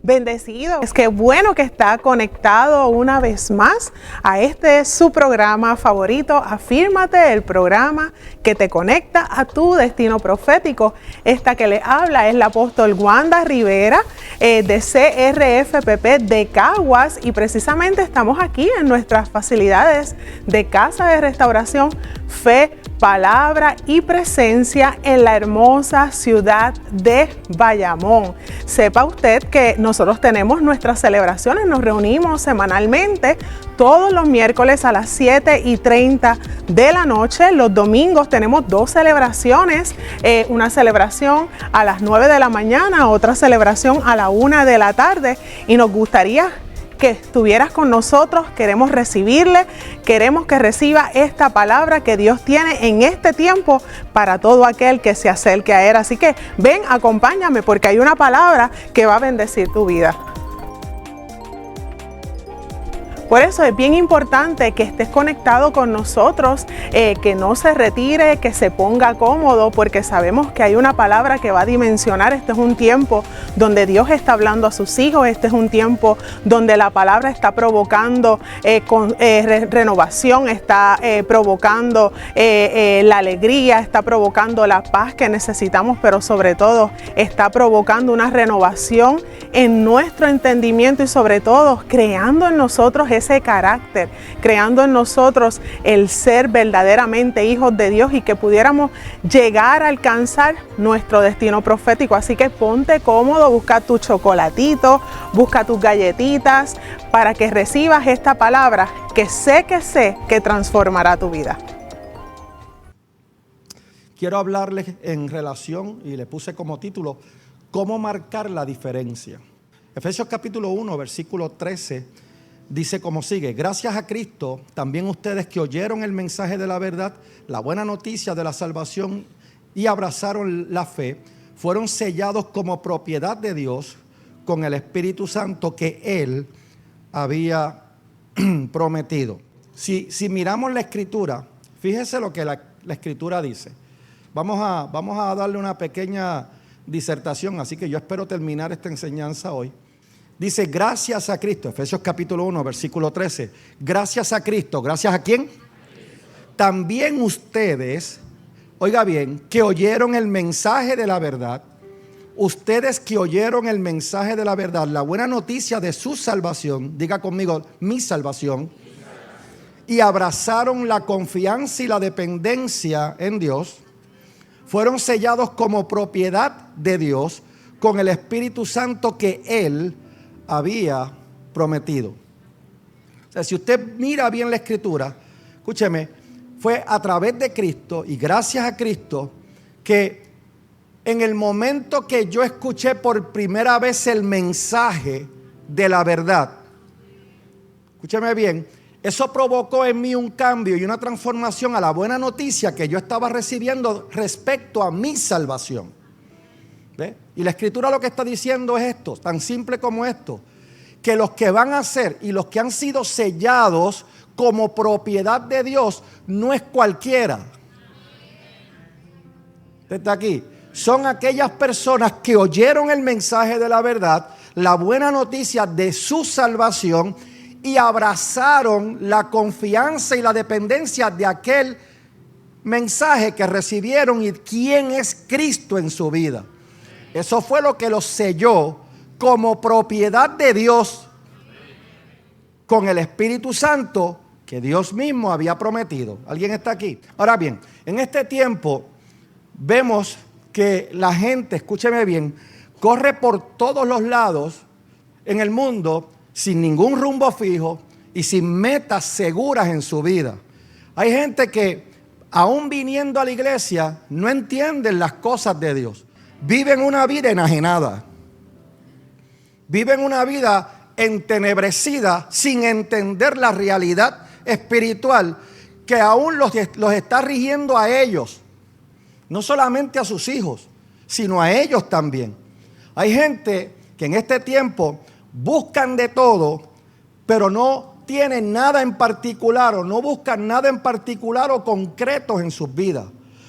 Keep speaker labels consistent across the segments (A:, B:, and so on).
A: bendecido. Es que bueno que está conectado una vez más a este su programa favorito, Afírmate, el programa que te conecta a tu destino profético. Esta que le habla es la apóstol Wanda Rivera de CRFPP de Caguas, y precisamente estamos aquí en nuestras facilidades de Casa de Restauración Fe, Palabra y Presencia en la hermosa ciudad de Bayamón. Sepa usted que nosotros tenemos nuestras celebraciones, nos reunimos semanalmente todos los miércoles a las 7:30 de la noche. Los domingos tenemos dos celebraciones, una celebración a las 9 de la mañana, otra celebración a la 1 de la tarde, y nos gustaría que estuvieras con nosotros. Queremos recibirle, queremos que reciba esta palabra que Dios tiene en este tiempo para todo aquel que se acerque a Él. Así que ven, acompáñame, porque hay una palabra que va a bendecir tu vida. Por eso es bien importante que estés conectado con nosotros, que no se retire, que se ponga cómodo, porque sabemos que hay una palabra que va a dimensionar. Este es un tiempo donde Dios está hablando a sus hijos. Este es un tiempo donde la palabra está provocando renovación, está provocando la alegría, está provocando la paz que necesitamos, pero sobre todo está provocando una renovación en nuestro entendimiento y sobre todo creando en nosotros ese carácter, creando en nosotros el ser verdaderamente hijos de Dios y que pudiéramos llegar a alcanzar nuestro destino profético. Así que ponte cómodo, busca tu chocolatito, busca tus galletitas para que recibas esta palabra que sé que transformará tu vida.
B: Quiero hablarles en relación, y le puse como título, ¿cómo marcar la diferencia? Efesios capítulo 1, versículo 13, dice como sigue: gracias a Cristo, también ustedes que oyeron el mensaje de la verdad, la buena noticia de la salvación, y abrazaron la fe, fueron sellados como propiedad de Dios con el Espíritu Santo que Él había prometido. Si miramos la Escritura, fíjese lo que la Escritura dice. Vamos a darle una pequeña disertación, así que yo espero terminar esta enseñanza hoy. Dice, gracias a Cristo, Efesios capítulo 1, versículo 13. Gracias a Cristo, ¿gracias a quién? También ustedes, oiga bien, que oyeron el mensaje de la verdad, ustedes que oyeron el mensaje de la verdad, la buena noticia de su salvación, diga conmigo, mi salvación, y abrazaron la confianza y la dependencia en Dios, fueron sellados como propiedad de Dios con el Espíritu Santo que Él había prometido. O sea, si usted mira bien la Escritura, escúcheme, fue a través de Cristo y gracias a Cristo que en el momento que yo escuché por primera vez el mensaje de la verdad, escúcheme bien, eso provocó en mí un cambio y una transformación a la buena noticia que yo estaba recibiendo respecto a mi salvación. ¿Ve? Y la Escritura lo que está diciendo es esto, tan simple como esto, que los que van a ser y los que han sido sellados como propiedad de Dios no es cualquiera. ¿Usted está aquí? Son aquellas personas que oyeron el mensaje de la verdad, la buena noticia de su salvación, y abrazaron la confianza y la dependencia de aquel mensaje que recibieron y quién es Cristo en su vida. Eso fue lo que los selló como propiedad de Dios con el Espíritu Santo que Dios mismo había prometido. ¿Alguien está aquí? Ahora bien, en este tiempo vemos que la gente, escúcheme bien, corre por todos los lados en el mundo sin ningún rumbo fijo y sin metas seguras en su vida. Hay gente que aún viniendo a la iglesia no entienden las cosas de Dios. Viven una vida enajenada. Viven una vida entenebrecida sin entender la realidad espiritual que aún los está rigiendo a ellos. No solamente a sus hijos, sino a ellos también. Hay gente que en este tiempo buscan de todo, pero no tienen nada en particular o no buscan nada en particular o concretos en sus vidas.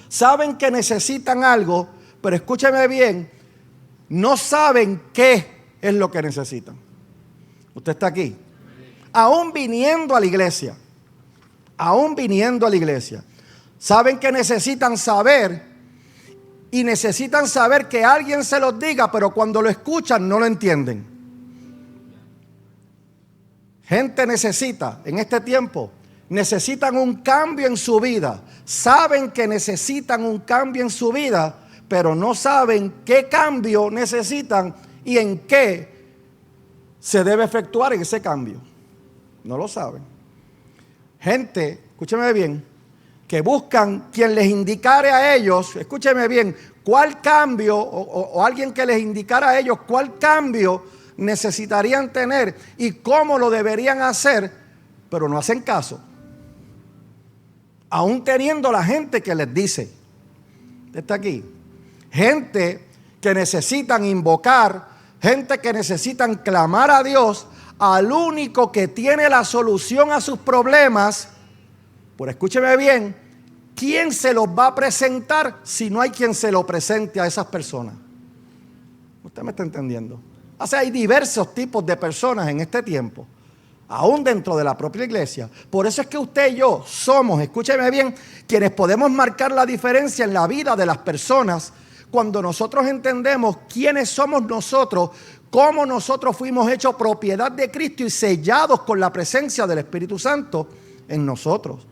B: Saben que necesitan algo, pero escúcheme bien, no saben qué es lo que necesitan. Usted está aquí. Aún viniendo a la iglesia. Aún viniendo a la iglesia. Saben que necesitan saber. Y necesitan saber que alguien se los diga, pero cuando lo escuchan no lo entienden. Gente necesita, en este tiempo, necesitan un cambio en su vida. Saben que necesitan un cambio en su vida, pero no saben qué cambio necesitan y en qué se debe efectuar en ese cambio. No lo saben. Gente, escúcheme bien, que buscan quien les indicare a ellos, escúcheme bien, cuál cambio o alguien que les indicara a ellos cuál cambio necesitarían tener y cómo lo deberían hacer, pero no hacen caso. Aún teniendo la gente que les dice, está aquí, gente que necesitan invocar, gente que necesitan clamar a Dios, al único que tiene la solución a sus problemas. Pero escúcheme bien, ¿quién se los va a presentar si no hay quien se lo presente a esas personas? ¿Usted me está entendiendo? O sea, hay diversos tipos de personas en este tiempo, aún dentro de la propia iglesia. Por eso es que usted y yo somos, escúcheme bien, quienes podemos marcar la diferencia en la vida de las personas cuando nosotros entendemos quiénes somos nosotros, cómo nosotros fuimos hechos propiedad de Cristo y sellados con la presencia del Espíritu Santo en nosotros.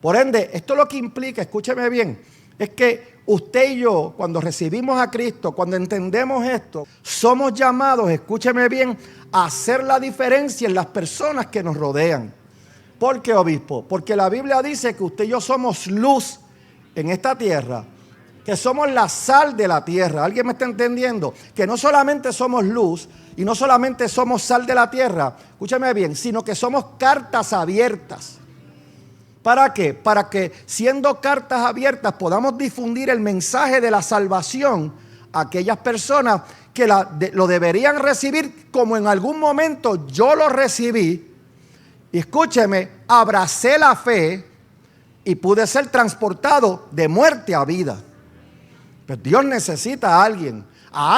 B: Por ende, esto lo que implica, escúcheme bien, es que usted y yo, cuando recibimos a Cristo, cuando entendemos esto, somos llamados, escúcheme bien, a hacer la diferencia en las personas que nos rodean. ¿Por qué, obispo? Porque la Biblia dice que usted y yo somos luz en esta tierra, que somos la sal de la tierra. ¿Alguien me está entendiendo? Que no solamente somos luz y no solamente somos sal de la tierra, escúchame bien, sino que somos cartas abiertas. ¿Para qué? Para que siendo cartas abiertas podamos difundir el mensaje de la salvación a aquellas personas que lo deberían recibir como en algún momento yo lo recibí. Y escúcheme, abracé la fe y pude ser transportado de muerte a vida. Pero Dios necesita a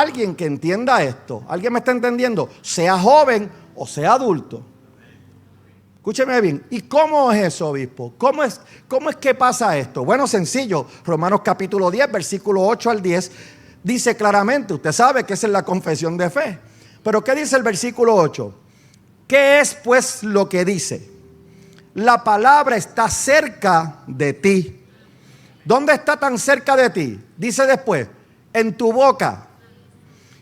B: alguien que entienda esto. ¿Alguien me está entendiendo? Sea joven o sea adulto. Escúcheme bien. ¿Y cómo es eso, obispo? ¿Cómo es que pasa esto? Bueno, sencillo. Romanos capítulo 10, versículo 8 al 10, dice claramente, usted sabe que esa es la confesión de fe. Pero ¿qué dice el versículo 8? ¿Qué es pues lo que dice? La palabra está cerca de ti. ¿Dónde está tan cerca de ti? Dice después, en tu boca,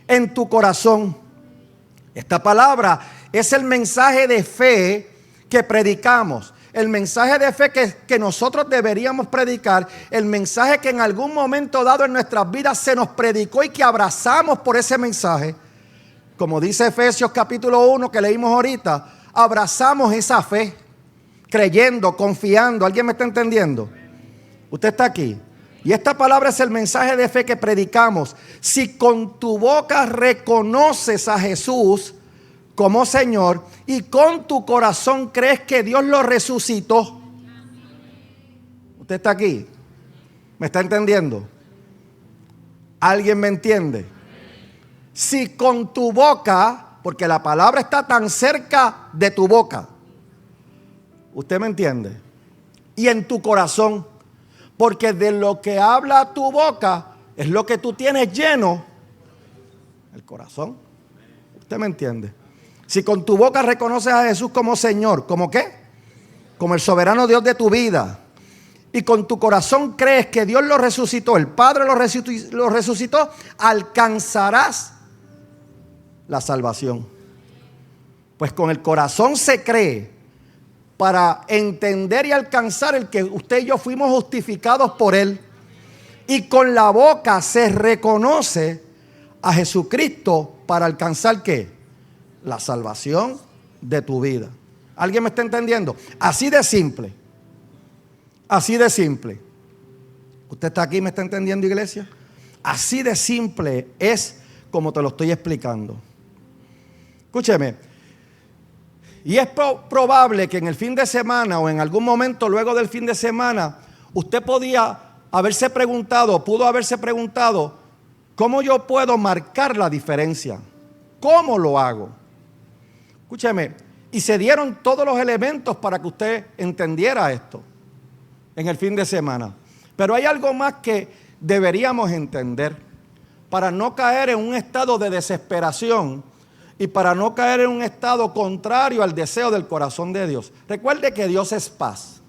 B: en tu corazón. Esta palabra es el mensaje de fe que predicamos, el mensaje de fe que nosotros deberíamos predicar, el mensaje que en algún momento dado en nuestras vidas se nos predicó y que abrazamos por ese mensaje. Como dice Efesios capítulo 1 que leímos ahorita, abrazamos esa fe, creyendo, confiando. ¿Alguien me está entendiendo? Usted está aquí. Y esta palabra es el mensaje de fe que predicamos. Si con tu boca reconoces a Jesús como Señor y con tu corazón crees que Dios lo resucitó. Usted está aquí. ¿Me está entendiendo? ¿Alguien me entiende? Si con tu boca, porque la palabra está tan cerca de tu boca, ¿usted me entiende? Y en tu corazón, porque de lo que habla tu boca es lo que tú tienes lleno el corazón. ¿Usted me entiende? Si con tu boca reconoces a Jesús como Señor, ¿como qué? Como el soberano Dios de tu vida, y con tu corazón crees que Dios lo resucitó, el Padre lo resucitó, alcanzarás la salvación. Pues con el corazón se cree para entender y alcanzar el que usted y yo fuimos justificados por Él. Y con la boca se reconoce a Jesucristo para alcanzar ¿qué? La salvación de tu vida. ¿Alguien me está entendiendo? Así de simple. Así de simple. ¿Usted está aquí y me está entendiendo, iglesia? Así de simple es como te lo estoy explicando. Escúcheme. Y es probable que en el fin de semana o en algún momento luego del fin de semana usted pudo haberse preguntado, ¿cómo yo puedo marcar la diferencia? ¿cómo lo hago? Escúcheme, y se dieron todos los elementos para que usted entendiera esto en el fin de semana. Pero hay algo más que deberíamos entender para no caer en un estado de desesperación y para no caer en un estado contrario al deseo del corazón de Dios. Recuerde que Dios es paz,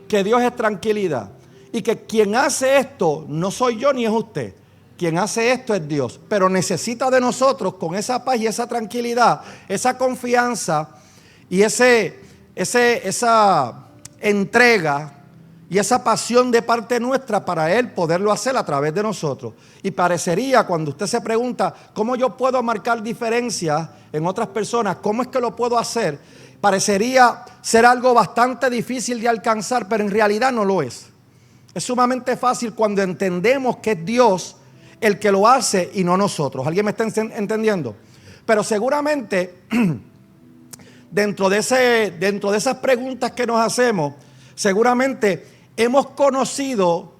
B: que Dios es tranquilidad y que quien hace esto no soy yo ni es usted. Quien hace esto es Dios, pero necesita de nosotros con esa paz y esa tranquilidad, esa confianza y esa entrega y esa pasión de parte nuestra para Él poderlo hacer a través de nosotros. Y parecería, cuando usted se pregunta, ¿cómo yo puedo marcar diferencia en otras personas? ¿Cómo es que lo puedo hacer? Parecería ser algo bastante difícil de alcanzar, pero en realidad no lo es. Es sumamente fácil cuando entendemos que es Dios el que lo hace y no nosotros. ¿Alguien me está entendiendo? Pero seguramente dentro de esas preguntas que nos hacemos, seguramente hemos conocido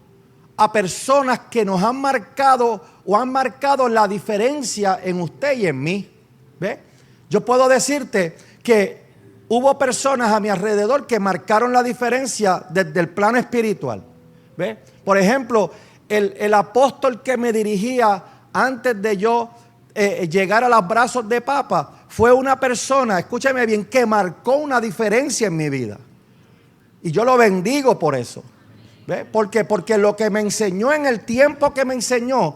B: a personas que nos han marcado o han marcado la diferencia en usted y en mí. ¿Ve? Yo puedo decirte que hubo personas a mi alrededor que marcaron la diferencia desde el plano espiritual. ¿Ve? Por ejemplo, el apóstol que me dirigía antes de yo llegar a los brazos de Papa fue una persona, escúcheme bien, que marcó una diferencia en mi vida. Y yo lo bendigo por eso. ¿Ve? Porque lo que me enseñó en el tiempo que me enseñó,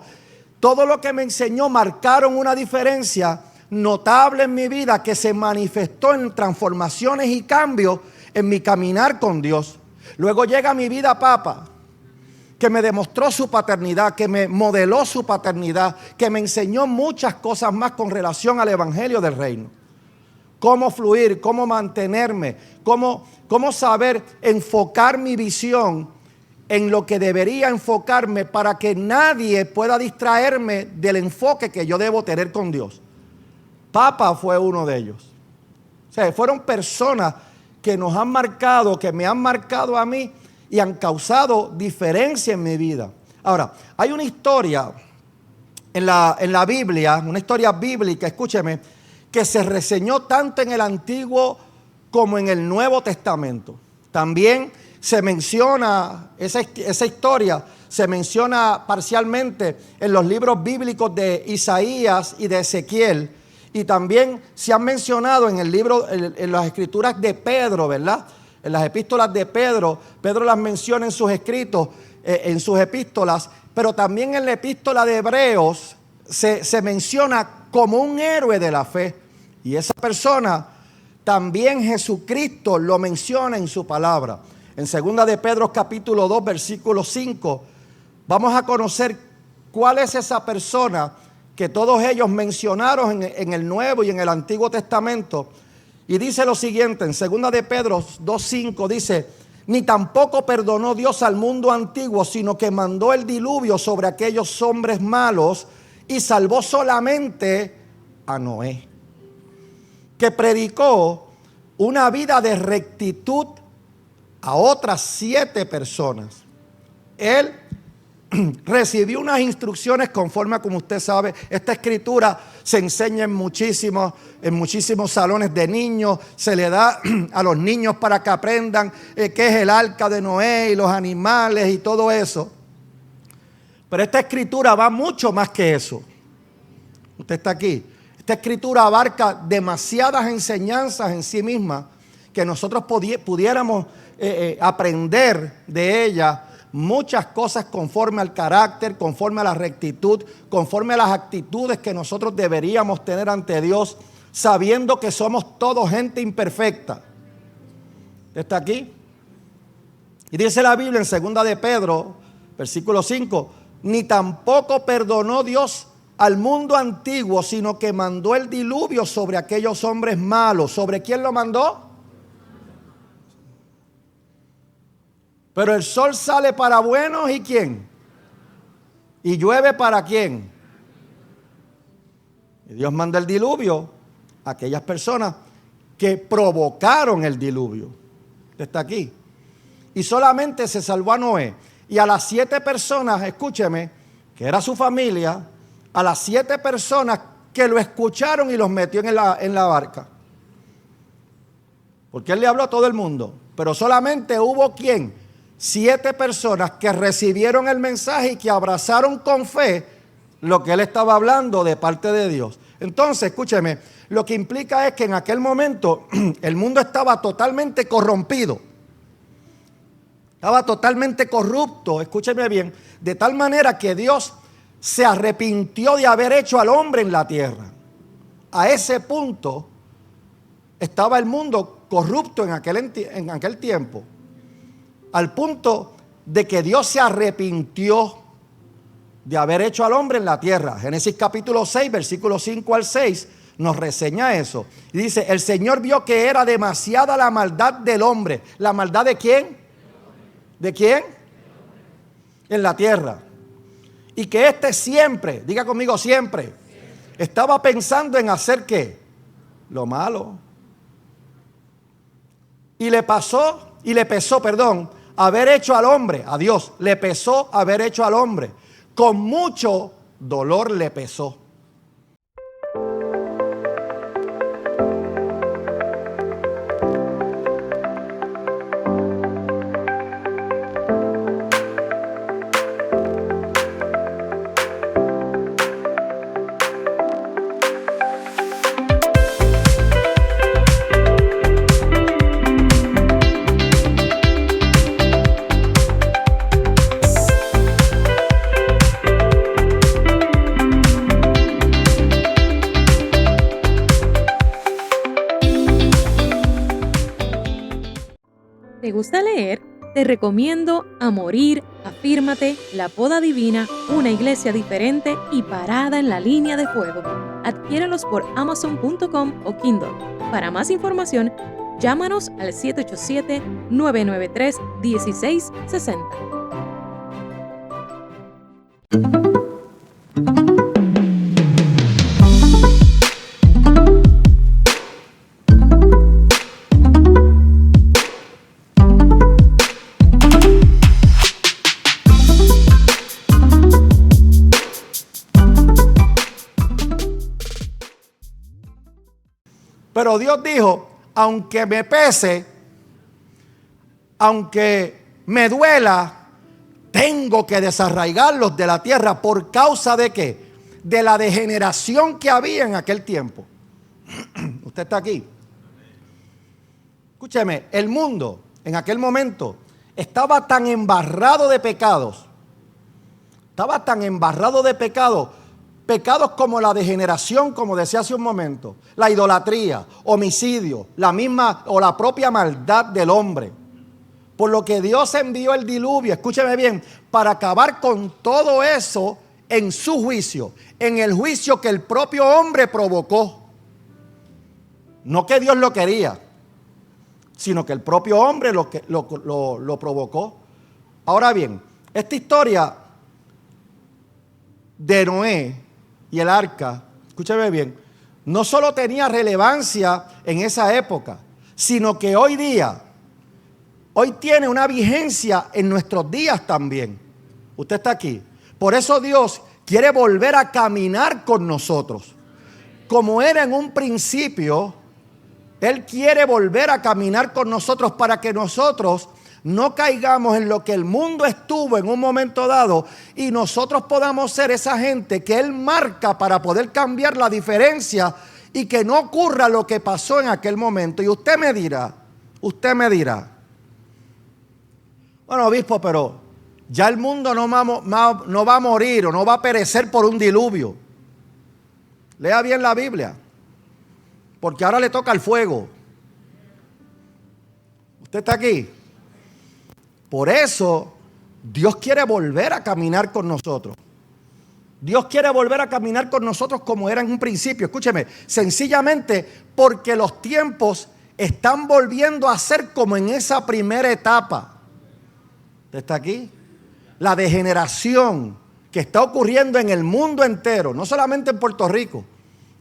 B: todo lo que me enseñó marcaron una diferencia notable en mi vida que se manifestó en transformaciones y cambios en mi caminar con Dios. Luego llega a mi vida Papa, que me demostró su paternidad, que me modeló su paternidad, que me enseñó muchas cosas más con relación al evangelio del reino. Cómo fluir, cómo mantenerme, cómo saber enfocar mi visión en lo que debería enfocarme para que nadie pueda distraerme del enfoque que yo debo tener con Dios. Papa fue uno de ellos. O sea, fueron personas que nos han marcado, que me han marcado a mí y han causado diferencia en mi vida. Ahora, hay una historia en la Biblia, una historia bíblica, escúcheme, que se reseñó tanto en el Antiguo como en el Nuevo Testamento. También se menciona, esa historia se menciona parcialmente en los libros bíblicos de Isaías y de Ezequiel. Y también se han mencionado en el libro, en las escrituras de Pedro, ¿verdad? En las epístolas de Pedro, Pedro las menciona en sus escritos, en sus epístolas, pero también en la epístola de Hebreos se menciona como un héroe de la fe. Y esa persona también Jesucristo lo menciona en su palabra. En 2 de Pedro capítulo 2 versículo 5 vamos a conocer cuál es esa persona que todos ellos mencionaron en el Nuevo y en el Antiguo Testamento. Y dice lo siguiente, en 2 de Pedro 2:5 dice: ni tampoco perdonó Dios al mundo antiguo, sino que mandó el diluvio sobre aquellos hombres malos y salvó solamente a Noé, que predicó una vida de rectitud a otras 7 personas. Él recibió unas instrucciones conforme a, como usted sabe, esta escritura se enseña en muchísimos salones de niños, se le da a los niños para que aprendan qué es el arca de Noé y los animales y todo eso. Pero esta escritura va mucho más que eso. Usted está aquí. Esta escritura abarca demasiadas enseñanzas en sí misma que nosotros pudiéramos aprender de ella. Muchas cosas conforme al carácter, conforme a la rectitud, conforme a las actitudes que nosotros deberíamos tener ante Dios, sabiendo que somos todos gente imperfecta. ¿Está aquí? Y dice la Biblia en 2 de Pedro, versículo 5, ni tampoco perdonó Dios al mundo antiguo, sino que mandó el diluvio sobre aquellos hombres malos. ¿Sobre quién lo mandó? Pero el sol sale para buenos, ¿y quién? ¿Y llueve para quién? Y Dios manda el diluvio a aquellas personas que provocaron el diluvio. Está aquí. Y solamente se salvó a Noé. Y a las 7 personas, escúcheme, que era su familia, a las 7 personas que lo escucharon y los metió en la barca. Porque él le habló a todo el mundo. Pero solamente hubo ¿quién? 7 personas que recibieron el mensaje y que abrazaron con fe lo que él estaba hablando de parte de Dios. Entonces, escúcheme, lo que implica es que en aquel momento el mundo estaba totalmente corrompido. Estaba totalmente corrupto, escúcheme bien, de tal manera que Dios se arrepintió de haber hecho al hombre en la tierra. A ese punto estaba el mundo corrupto en aquel tiempo. Al punto de que Dios se arrepintió de haber hecho al hombre en la tierra. Génesis capítulo 6, versículos 5 al 6, nos reseña eso. Y dice, el Señor vio que era demasiada la maldad del hombre. ¿La maldad de quién? ¿De quién? En la tierra. Y que éste siempre, diga conmigo siempre, estaba pensando en hacer ¿qué? Lo malo. Y le pesó, haber hecho al hombre, a Dios, le pesó haber hecho al hombre. Con mucho dolor le pesó.
C: ¿Te gusta leer? Te recomiendo A Morir, Afírmate, La Poda Divina, Una Iglesia Diferente y Parada en la Línea de Fuego. Adquiérelos por Amazon.com o Kindle. Para más información, llámanos al 787-993-1660.
B: Pero Dios dijo, aunque me pese, aunque me duela, tengo que desarraigarlos de la tierra. ¿Por causa de qué? De la degeneración que había en aquel tiempo. ¿Usted está aquí? Escúcheme, el mundo en aquel momento estaba tan embarrado de pecados. Pecados como la degeneración, como decía hace un momento, la idolatría, homicidio, la propia maldad del hombre. Por lo que Dios envió el diluvio, escúcheme bien, para acabar con todo eso en su juicio, en el juicio que el propio hombre provocó. No que Dios lo quería, sino que el propio hombre lo provocó. Ahora bien, esta historia de Noé y el arca, escúcheme bien, no solo tenía relevancia en esa época, sino que hoy tiene una vigencia en nuestros días también. Usted está aquí. Por eso Dios quiere volver a caminar con nosotros. Como era en un principio, Él quiere volver a caminar con nosotros para que nosotros no caigamos en lo que el mundo estuvo en un momento dado y nosotros podamos ser esa gente que Él marca para poder cambiar la diferencia y que no ocurra lo que pasó en aquel momento. Y usted me dirá, bueno, obispo, pero ya el mundo no va a morir o no va a perecer por un diluvio. Lea bien la Biblia, porque ahora le toca el fuego. ¿Usted está aquí? Por eso Dios quiere volver a caminar con nosotros. Dios quiere volver a caminar con nosotros como era en un principio. Escúcheme, sencillamente porque los tiempos están volviendo a ser como en esa primera etapa. ¿Usted está aquí? La degeneración que está ocurriendo en el mundo entero, no solamente en Puerto Rico,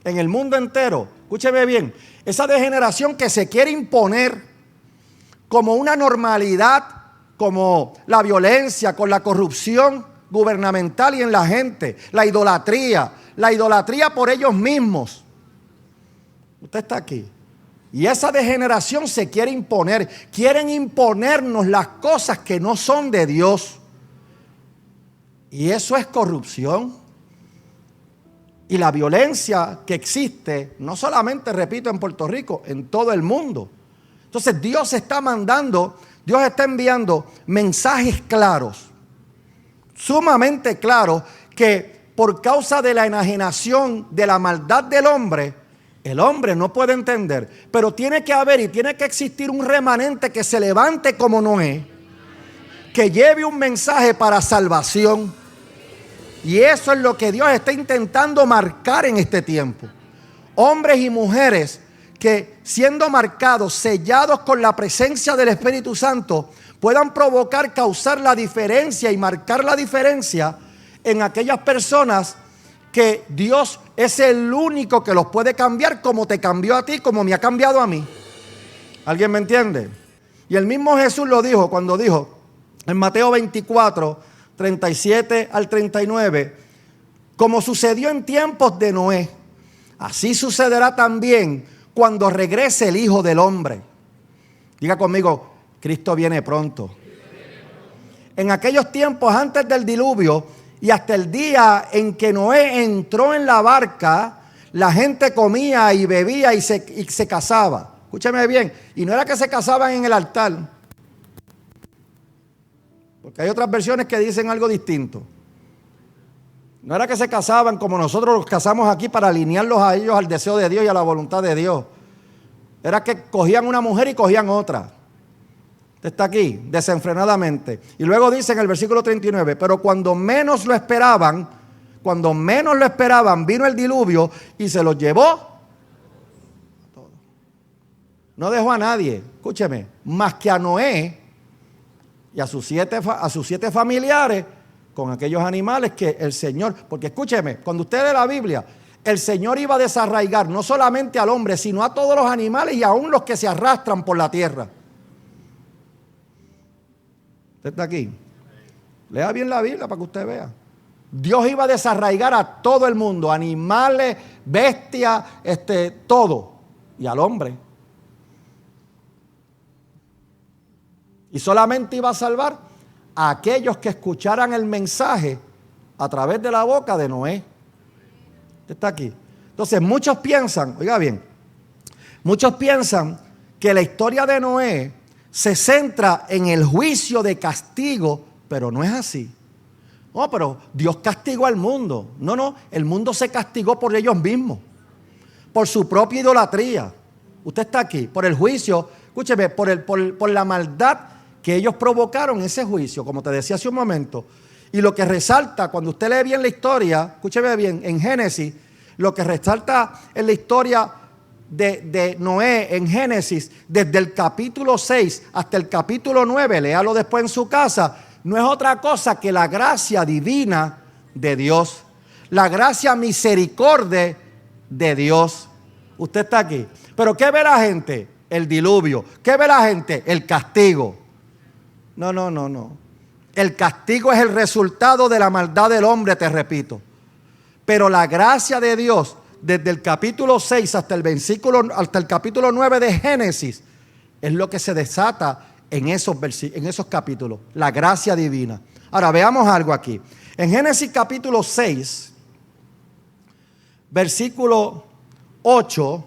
B: en el mundo entero. Escúcheme bien, esa degeneración que se quiere imponer como una normalidad, como la violencia, con la corrupción gubernamental y en la gente, la idolatría, la idolatría por ellos mismos. Usted está aquí. Y esa degeneración se quiere imponer. Quieren imponernos las cosas que no son de Dios. Y eso es corrupción. Y la violencia que existe, no solamente, repito, en Puerto Rico, en todo el mundo. Entonces Dios está mandando, Dios está enviando mensajes claros, sumamente claros, que por causa de la enajenación, de la maldad del hombre, el hombre no puede entender. Pero tiene que haber y tiene que existir un remanente que se levante como Noé, que lleve un mensaje para salvación. Y eso es lo que Dios está intentando marcar en este tiempo. Hombres y mujeres que, siendo marcados, sellados con la presencia del Espíritu Santo, puedan provocar, causar la diferencia y marcar la diferencia en aquellas personas que Dios es el único que los puede cambiar, como te cambió a ti, como me ha cambiado a mí. ¿Alguien me entiende? Y el mismo Jesús lo dijo cuando dijo en Mateo 24, 37 al 39, como sucedió en tiempos de Noé, así sucederá también cuando regrese el Hijo del Hombre. Diga conmigo, Cristo viene pronto. En aquellos tiempos antes del diluvio y hasta el día en que Noé entró en la barca, la gente comía y bebía y se casaba. Escúcheme bien, y no era que se casaban en el altar, porque hay otras versiones que dicen algo distinto. No era que se casaban como nosotros los casamos aquí para alinearlos a ellos al deseo de Dios y a la voluntad de Dios. Era que cogían una mujer y cogían otra. Usted está aquí, desenfrenadamente. Y luego dice en el versículo 39, pero cuando menos lo esperaban, vino el diluvio y se los llevó. No dejó a nadie, escúcheme, más que a Noé y a sus siete familiares, con aquellos animales que el Señor, porque escúcheme, cuando usted lee la Biblia, el Señor iba a desarraigar no solamente al hombre, sino a todos los animales y aún los que se arrastran por la tierra. ¿Usted está aquí? Lea bien la Biblia para que usted vea. Dios iba a desarraigar a todo el mundo, animales, bestias, todo, y al hombre. Y solamente iba a salvar a aquellos que escucharan el mensaje a través de la boca de Noé. Usted está aquí. Entonces muchos piensan, oiga bien, muchos piensan que la historia de Noé se centra en el juicio de castigo, pero no es así. No, pero Dios castigó al mundo. No, el mundo se castigó por ellos mismos, por su propia idolatría. Usted está aquí, por el juicio, escúcheme, por la maldad que ellos provocaron ese juicio, como te decía hace un momento. Y lo que resalta, cuando usted lee bien la historia, escúcheme bien, en Génesis, lo que resalta en la historia de Noé en Génesis, desde el capítulo 6 hasta el capítulo 9, léalo después en su casa, no es otra cosa que la gracia divina de Dios, la gracia misericordia de Dios. Usted está aquí. Pero ¿qué ve la gente? El diluvio. ¿Qué ve la gente? El castigo. No. El castigo es el resultado de la maldad del hombre, te repito. Pero la gracia de Dios, desde el capítulo 6 hasta el capítulo 9 de Génesis, es lo que se desata en esos capítulos. La gracia divina. Ahora veamos algo aquí. En Génesis capítulo 6, versículo 8,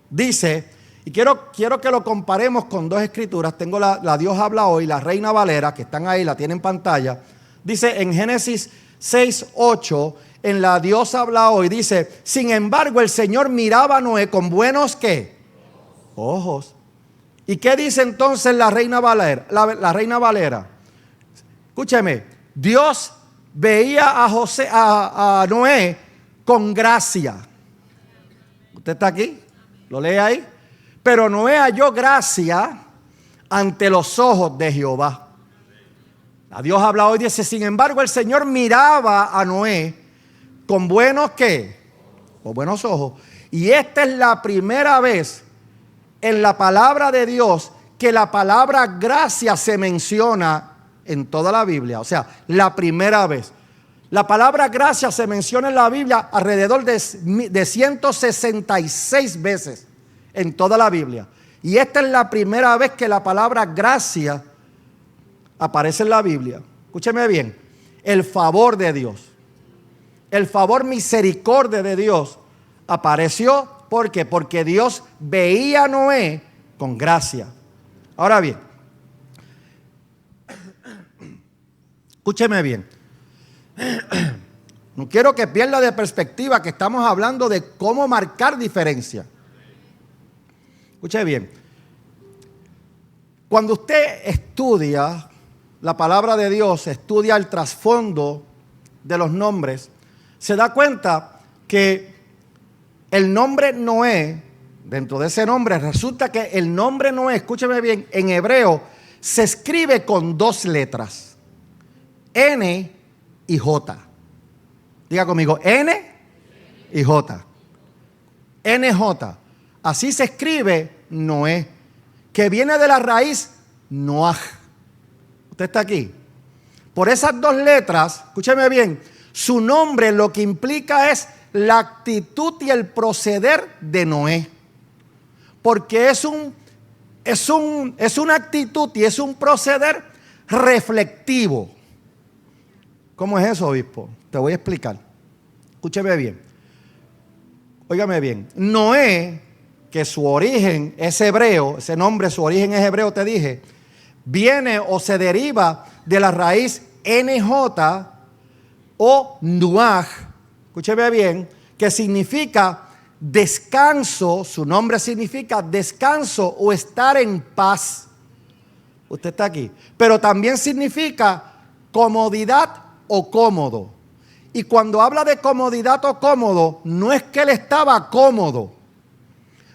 B: dice... Y quiero que lo comparemos con dos escrituras. Tengo la Dios habla hoy, la Reina Valera, que están ahí, la tienen en pantalla. Dice en Génesis 6:8, en la Dios habla hoy, dice, sin embargo el Señor miraba a Noé con buenos, ¿qué? Ojos. ¿Y qué dice entonces la Reina Valera? La Reina Valera. Escúcheme, Dios veía a Noé con gracia. ¿Usted está aquí? ¿Lo lee ahí? Pero Noé halló gracia ante los ojos de Jehová. A Dios habla hoy, dice, sin embargo el Señor miraba a Noé con buenos ¿qué? Con buenos ojos. Y esta es la primera vez en la palabra de Dios que la palabra gracia se menciona en toda la Biblia. O sea, la primera vez. La palabra gracia se menciona en la Biblia alrededor de 166 veces en toda la Biblia. Y esta es la primera vez que la palabra gracia aparece en la Biblia. Escúcheme bien, el favor de Dios, el favor misericordia de Dios apareció. ¿Por qué? Porque Dios veía a Noé con gracia. Ahora bien, escúcheme bien. No quiero que pierda de perspectiva que estamos hablando de cómo marcar diferencia. Escuche bien. Cuando usted estudia la palabra de Dios, estudia el trasfondo de los nombres, se da cuenta que el nombre Noé, dentro de ese nombre, resulta que el nombre Noé, escúcheme bien, en hebreo se escribe con dos letras, N y J. Diga conmigo, N y J. NJ. Así se escribe Noé, que viene de la raíz Noaj. ¿Usted está aquí? Por esas dos letras, escúcheme bien, su nombre lo que implica es la actitud y el proceder de Noé. Porque es una actitud y es un proceder reflectivo. ¿Cómo es eso, obispo? Te voy a explicar. Escúcheme bien. Óigame bien. Noé, que su origen es hebreo, ese nombre, su origen es hebreo, te dije, viene o se deriva de la raíz NJ o Nuaj. Escúcheme bien, que significa descanso, su nombre significa descanso o estar en paz. Usted está aquí. Pero también significa comodidad o cómodo. Y cuando habla de comodidad o cómodo, no es que él estaba cómodo.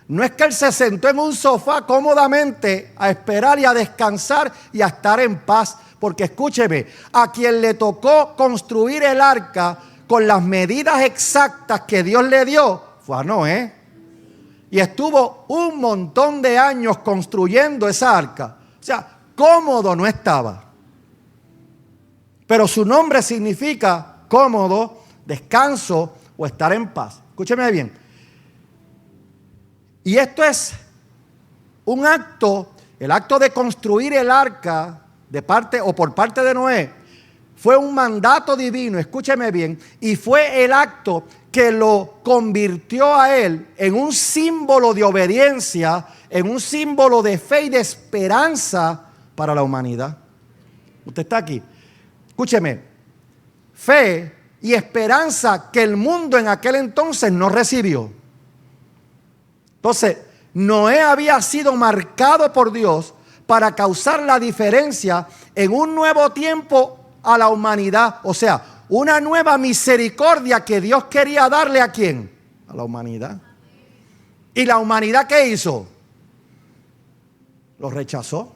B: No es que él se sentó en un sofá cómodamente a esperar y a descansar y a estar en paz. Porque escúcheme, a quien le tocó construir el arca con las medidas exactas que Dios le dio, fue a Noé. Y estuvo un montón de años construyendo esa arca. O sea, cómodo no estaba. Pero su nombre significa cómodo, descanso o estar en paz. Escúcheme bien. Y esto es un acto, el acto de construir el arca de parte o por parte de Noé, fue un mandato divino, escúcheme bien, y fue el acto que lo convirtió a él en un símbolo de obediencia, en un símbolo de fe y de esperanza para la humanidad. Usted está aquí. Escúcheme, fe y esperanza que el mundo en aquel entonces no recibió. Entonces, Noé había sido marcado por Dios para causar la diferencia en un nuevo tiempo a la humanidad. O sea, una nueva misericordia que Dios quería darle ¿a quién? A la humanidad. ¿Y la humanidad qué hizo? Lo rechazó.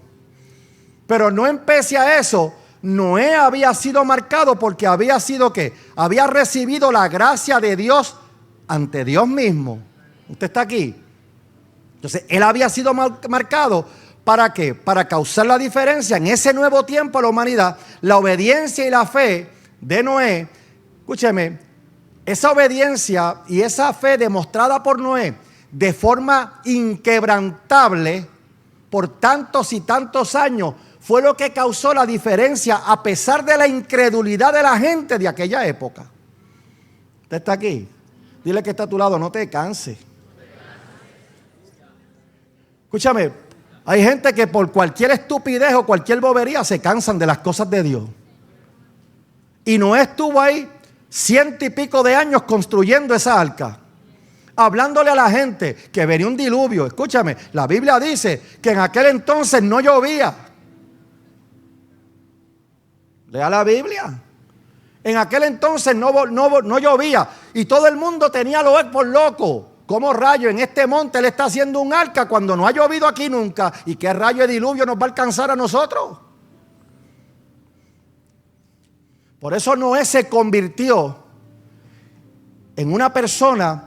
B: Pero no empecé a eso. Noé había sido marcado porque había sido ¿qué? Había recibido la gracia de Dios ante Dios mismo. ¿Usted está aquí? Entonces, él había sido marcado ¿para qué? Para causar la diferencia en ese nuevo tiempo a la humanidad. La obediencia y la fe de Noé, escúcheme, esa obediencia y esa fe demostrada por Noé de forma inquebrantable por tantos y tantos años fue lo que causó la diferencia a pesar de la incredulidad de la gente de aquella época. ¿Usted está aquí? Dile que está a tu lado, no te canses. Escúchame, hay gente que por cualquier estupidez o cualquier bobería se cansan de las cosas de Dios. Y Noé estuvo ahí 100 y pico de años construyendo esa arca, hablándole a la gente que venía un diluvio. Escúchame, la Biblia dice que en aquel entonces no llovía. Lea la Biblia. En aquel entonces no llovía y todo el mundo tenía lo por loco. ¿Cómo rayo en este monte le está haciendo un arca cuando no ha llovido aquí nunca? ¿Y qué rayo de diluvio nos va a alcanzar a nosotros? Por eso Noé se convirtió en una persona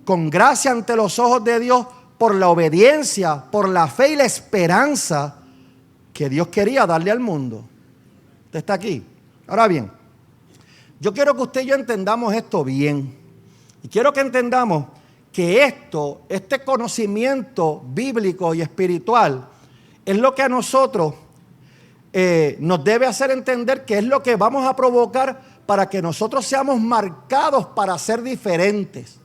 B: con gracia ante los ojos de Dios por la obediencia, por la fe y la esperanza que Dios quería darle al mundo. ¿Usted está aquí? Ahora bien, Yo quiero que usted y yo entendamos esto bien. Y quiero que entendamos que este conocimiento bíblico y espiritual es lo que a nosotros nos debe hacer entender que es lo que vamos a provocar para que nosotros seamos marcados para ser diferentes.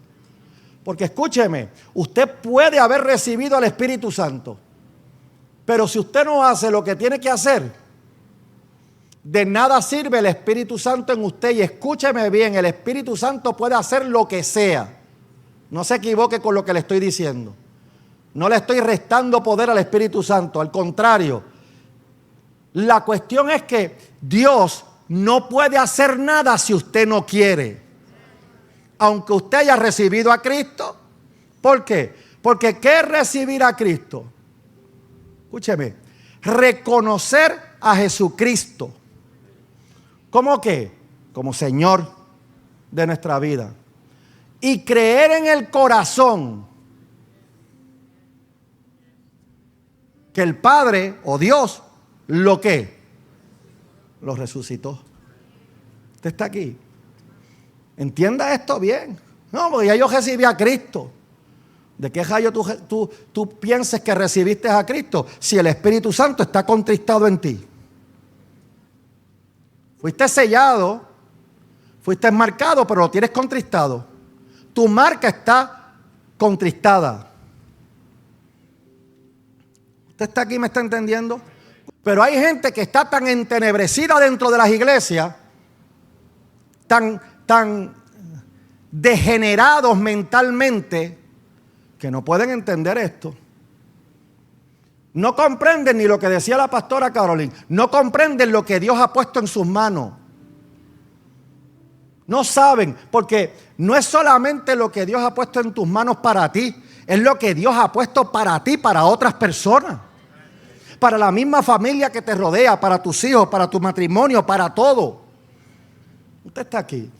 B: Porque escúcheme, usted puede haber recibido al Espíritu Santo, pero si usted no hace lo que tiene que hacer, de nada sirve el Espíritu Santo en usted. Y escúcheme bien, el Espíritu Santo puede hacer lo que sea. No se equivoque con lo que le estoy diciendo. No le estoy restando poder al Espíritu Santo, al contrario. La cuestión es que Dios no puede hacer nada si usted no quiere. Aunque usted haya recibido a Cristo. ¿Por qué? Porque ¿qué es recibir a Cristo? Escúcheme, reconocer a Jesucristo. ¿Cómo qué? Como Señor de nuestra vida. Y creer en el corazón que el Padre o Dios lo resucitó. Usted está aquí. Entienda esto bien. No, porque ya yo recibí a Cristo. ¿De qué rayo tú pienses que recibiste a Cristo si el Espíritu Santo está contristado en ti? Fuiste sellado, fuiste marcado, pero lo tienes contristado. Tu marca está contristada. ¿Usted está aquí y me está entendiendo? Pero hay gente que está tan entenebrecida dentro de las iglesias, tan degenerados mentalmente, que no pueden entender esto. No comprenden ni lo que decía la pastora Carolyn. No comprenden lo que Dios ha puesto en sus manos. No saben, porque no es solamente lo que Dios ha puesto en tus manos para ti. Es lo que Dios ha puesto para ti, para otras personas. Para la misma familia que te rodea, para tus hijos, para tu matrimonio, para todo. Usted está aquí.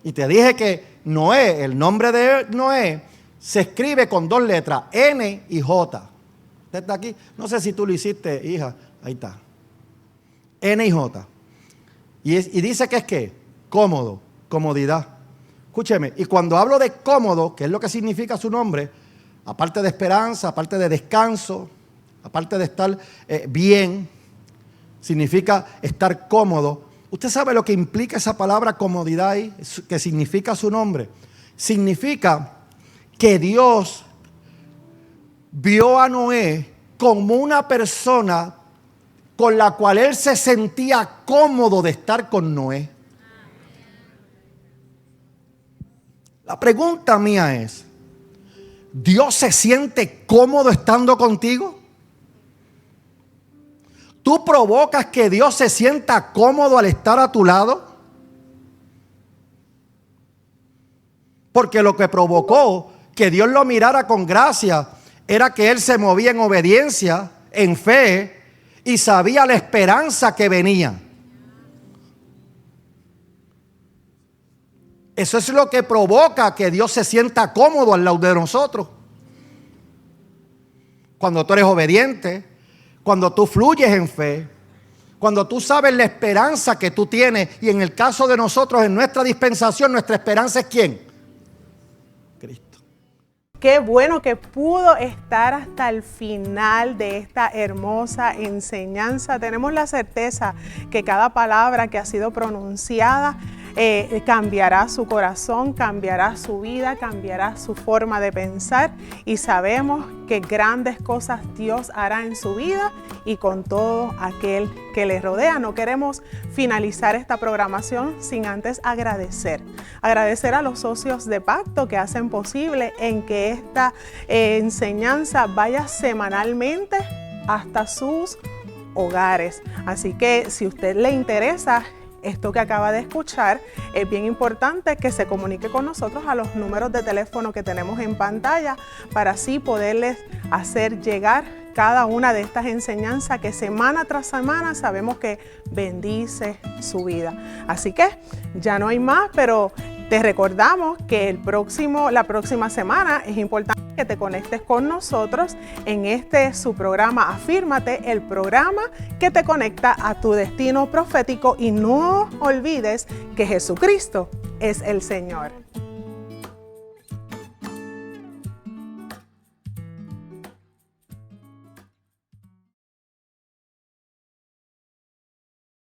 B: Y te dije que Noé, el nombre de Noé, se escribe con 2 letras, N y J. ¿Usted está aquí? No sé si tú lo hiciste, hija. Ahí está. N y J. Y dice que es ¿qué? Cómodo, comodidad. Escúcheme, y cuando hablo de cómodo, que es lo que significa su nombre, aparte de esperanza, aparte de descanso, aparte de estar bien, significa estar cómodo. ¿Usted sabe lo que implica esa palabra comodidad ahí? ¿Qué significa su nombre? Significa que Dios vio a Noé como una persona con la cual él se sentía cómodo de estar con Noé. La pregunta mía es, ¿Dios se siente cómodo estando contigo? ¿Tú provocas que Dios se sienta cómodo al estar a tu lado? Porque lo que provocó que Dios lo mirara con gracia era que él se movía en obediencia, en fe, y sabía la esperanza que venía. Eso es lo que provoca que Dios se sienta cómodo al lado de nosotros. Cuando tú eres obediente, cuando tú fluyes en fe, cuando tú sabes la esperanza que tú tienes, y en el caso de nosotros, en nuestra dispensación, nuestra esperanza es ¿quién? Cristo.
A: Qué bueno que pudo estar hasta el final de esta hermosa enseñanza. Tenemos la certeza que cada palabra que ha sido pronunciada cambiará su corazón, cambiará su vida, cambiará su forma de pensar, y sabemos que grandes cosas Dios hará en su vida y con todo aquel que le rodea. No queremos finalizar esta programación sin antes agradecer a los socios de pacto que hacen posible en que esta enseñanza vaya semanalmente hasta sus hogares. Así que si a usted le interesa esto que acaba de escuchar, es bien importante que se comunique con nosotros a los números de teléfono que tenemos en pantalla para así poderles hacer llegar cada una de estas enseñanzas que semana tras semana sabemos que bendice su vida. Así que ya no hay más, pero Te recordamos que la próxima semana es importante que te conectes con nosotros en su programa Afírmate, el programa que te conecta a tu destino profético, y no olvides que Jesucristo es el Señor.